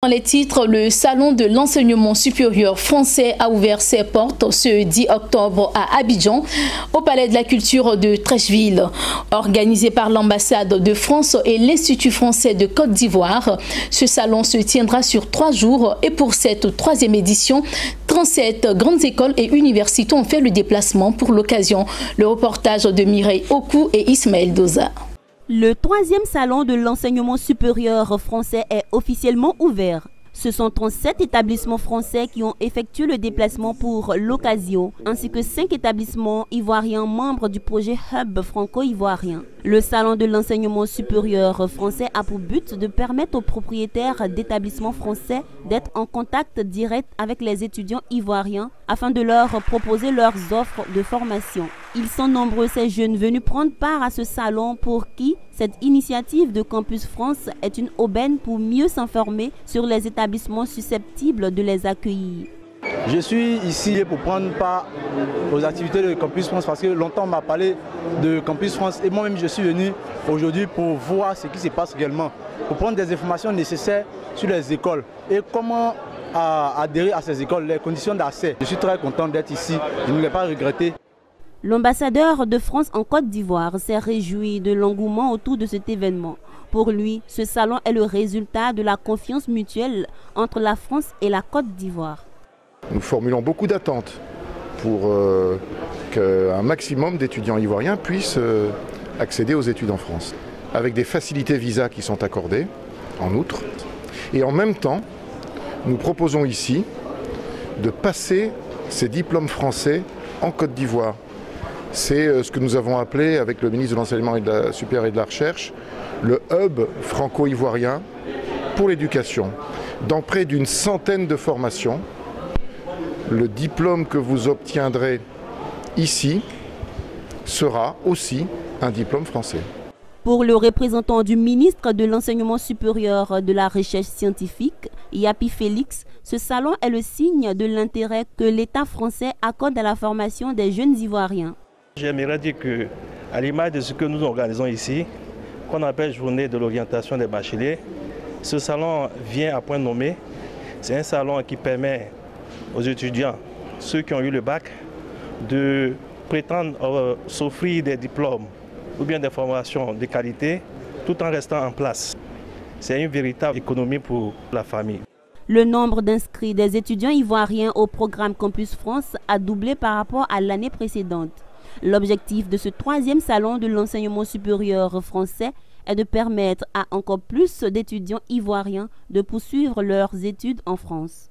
Dans les titres, le Salon de l'enseignement supérieur français a ouvert ses portes ce 10 octobre à Abidjan, au Palais de la Culture de Treichville. Organisé par l'ambassade de France et l'Institut français de Côte d'Ivoire, ce salon se tiendra sur 3 jours et pour cette 3e édition, 37 grandes écoles et universités ont fait le déplacement pour l'occasion. Le reportage de Mireille Oku et Ismaël Doza. Le 3e salon de l'enseignement supérieur français est officiellement ouvert. Ce sont 37 établissements français qui ont effectué le déplacement pour l'occasion, ainsi que 5 établissements ivoiriens membres du projet Hub franco-ivoirien. Le salon de l'enseignement supérieur français a pour but de permettre aux propriétaires d'établissements français d'être en contact direct avec les étudiants ivoiriens afin de leur proposer leurs offres de formation. Ils sont nombreux ces jeunes venus prendre part à ce salon pour qui cette initiative de Campus France est une aubaine pour mieux s'informer sur les établissements susceptibles de les accueillir. Je suis ici pour prendre part aux activités de Campus France parce que longtemps on m'a parlé de Campus France et moi-même je suis venu aujourd'hui pour voir ce qui se passe réellement, pour prendre des informations nécessaires sur les écoles et comment adhérer à ces écoles, les conditions d'accès. Je suis très content d'être ici, je ne l'ai pas regretté. L'ambassadeur de France en Côte d'Ivoire s'est réjoui de l'engouement autour de cet événement. Pour lui, ce salon est le résultat de la confiance mutuelle entre la France et la Côte d'Ivoire. Nous formulons beaucoup d'attentes pour qu'un maximum d'étudiants ivoiriens puissent accéder aux études en France, avec des facilités visa qui sont accordées, en outre. Et en même temps, nous proposons ici de passer ces diplômes français en Côte d'Ivoire. C'est ce que nous avons appelé, avec le ministre de l'Enseignement supérieur et de la Recherche, le hub franco-ivoirien pour l'éducation. Dans près d'une centaine de formations, le diplôme que vous obtiendrez ici sera aussi un diplôme français. Pour le représentant du ministre de l'Enseignement supérieur de la Recherche scientifique, Yapi Félix, ce salon est le signe de l'intérêt que l'État français accorde à la formation des jeunes Ivoiriens. J'aimerais dire qu'à l'image de ce que nous organisons ici, qu'on appelle Journée de l'orientation des bacheliers, ce salon vient à point nommé. C'est un salon qui permet aux étudiants, ceux qui ont eu le bac, de prétendre s'offrir des diplômes ou bien des formations de qualité tout en restant en place. C'est une véritable économie pour la famille. Le nombre d'inscrits des étudiants ivoiriens au programme Campus France a doublé par rapport à l'année précédente. L'objectif de ce 3e salon de l'enseignement supérieur français est de permettre à encore plus d'étudiants ivoiriens de poursuivre leurs études en France.